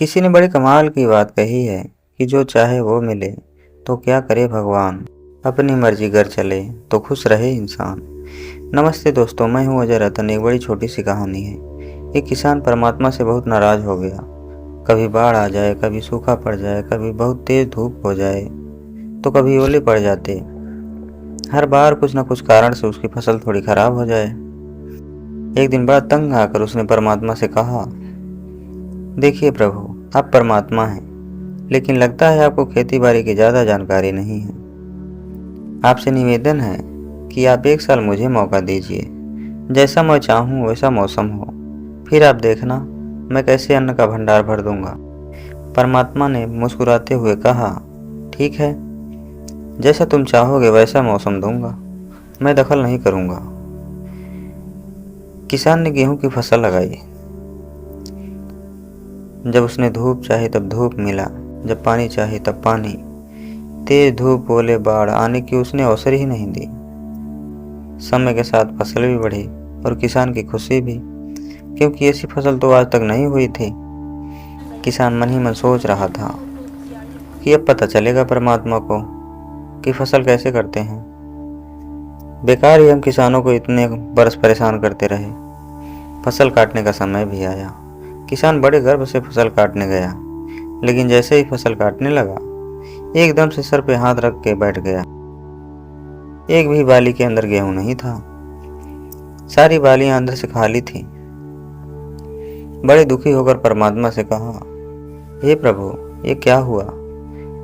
किसी ने बड़ी कमाल की बात कही है कि जो चाहे वो मिले तो क्या करे भगवान, अपनी मर्जी घर चले तो खुश रहे इंसान। नमस्ते दोस्तों, मैं हूँ अजय रतन। एक बड़ी छोटी सी कहानी है। एक किसान परमात्मा से बहुत नाराज हो गया। कभी बाढ़ आ जाए, कभी सूखा पड़ जाए, कभी बहुत तेज धूप हो जाए तो कभी ओले पड़ जाते। हर बार कुछ न कुछ कारण से उसकी फसल थोड़ी खराब हो जाए। एक दिन बड़ा तंग आकर उसने परमात्मा से कहा, देखिए प्रभु, आप परमात्मा हैं, लेकिन लगता है आपको खेती बाड़ी की ज़्यादा जानकारी नहीं है। आपसे निवेदन है कि आप एक साल मुझे मौका दीजिए। जैसा मैं चाहूँ वैसा मौसम हो, फिर आप देखना मैं कैसे अन्न का भंडार भर दूंगा। परमात्मा ने मुस्कुराते हुए कहा, ठीक है, जैसा तुम चाहोगे वैसा मौसम दूंगा, मैं दखल नहीं करूंगा। किसान ने गेहूं की फसल लगाई। जब उसने धूप चाही तब धूप मिला, जब पानी चाही तब पानी। तेज धूप, ओले, बाढ़ आने की उसने अवसर ही नहीं दी। समय के साथ फसल भी बढ़ी और किसान की खुशी भी, क्योंकि ऐसी फसल तो आज तक नहीं हुई थी। किसान मन ही मन सोच रहा था कि अब पता चलेगा परमात्मा को कि फसल कैसे करते हैं। बेकार ही हम किसानों को इतने बरस परेशान करते रहे। फसल काटने का समय भी आया। किसान बड़े गर्व से फसल काटने गया, लेकिन जैसे ही फसल काटने लगा एकदम से सर पे हाथ रख के बैठ गया। एक भी बाली के अंदर गेहूं नहीं था। सारी बालियां अंदर से खाली थी। बड़े दुखी होकर परमात्मा से कहा, हे प्रभु, ये क्या हुआ?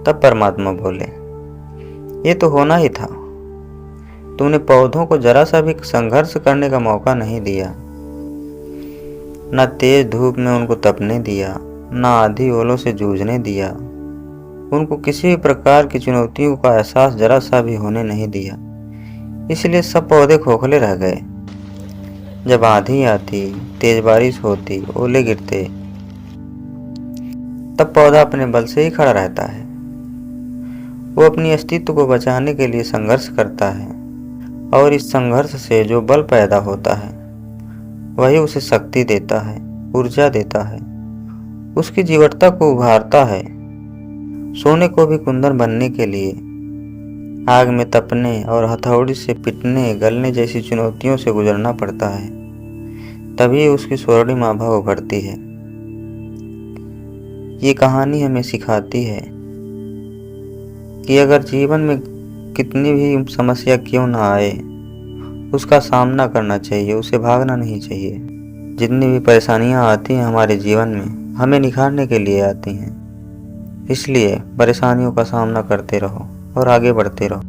तब परमात्मा बोले, ये तो होना ही था। तूने पौधों को जरा सा भी संघर्ष करने का मौका नहीं दिया। न तेज धूप में उनको तपने दिया, न आधी ओलों से जूझने दिया। उनको किसी भी प्रकार की चुनौतियों का एहसास जरा सा भी होने नहीं दिया। इसलिए सब पौधे खोखले रह गए। जब आंधी आती, तेज बारिश होती, ओले गिरते, तब पौधा अपने बल से ही खड़ा रहता है। वो अपनी अस्तित्व को बचाने के लिए संघर्ष करता है, और इस संघर्ष से जो बल पैदा होता है वही उसे शक्ति देता है, ऊर्जा देता है, उसकी जीवटता को उभारता है। सोने को भी कुंदन बनने के लिए आग में तपने और हथौड़ी से पिटने, गलने जैसी चुनौतियों से गुजरना पड़ता है, तभी उसकी स्वर्णिम आभा उभरती है। ये कहानी हमें सिखाती है कि अगर जीवन में कितनी भी समस्या क्यों ना आए, उसका सामना करना चाहिए, उसे भागना नहीं चाहिए। जितनी भी परेशानियां आती हैं हमारे जीवन में, हमें निखारने के लिए आती हैं। इसलिए परेशानियों का सामना करते रहो और आगे बढ़ते रहो।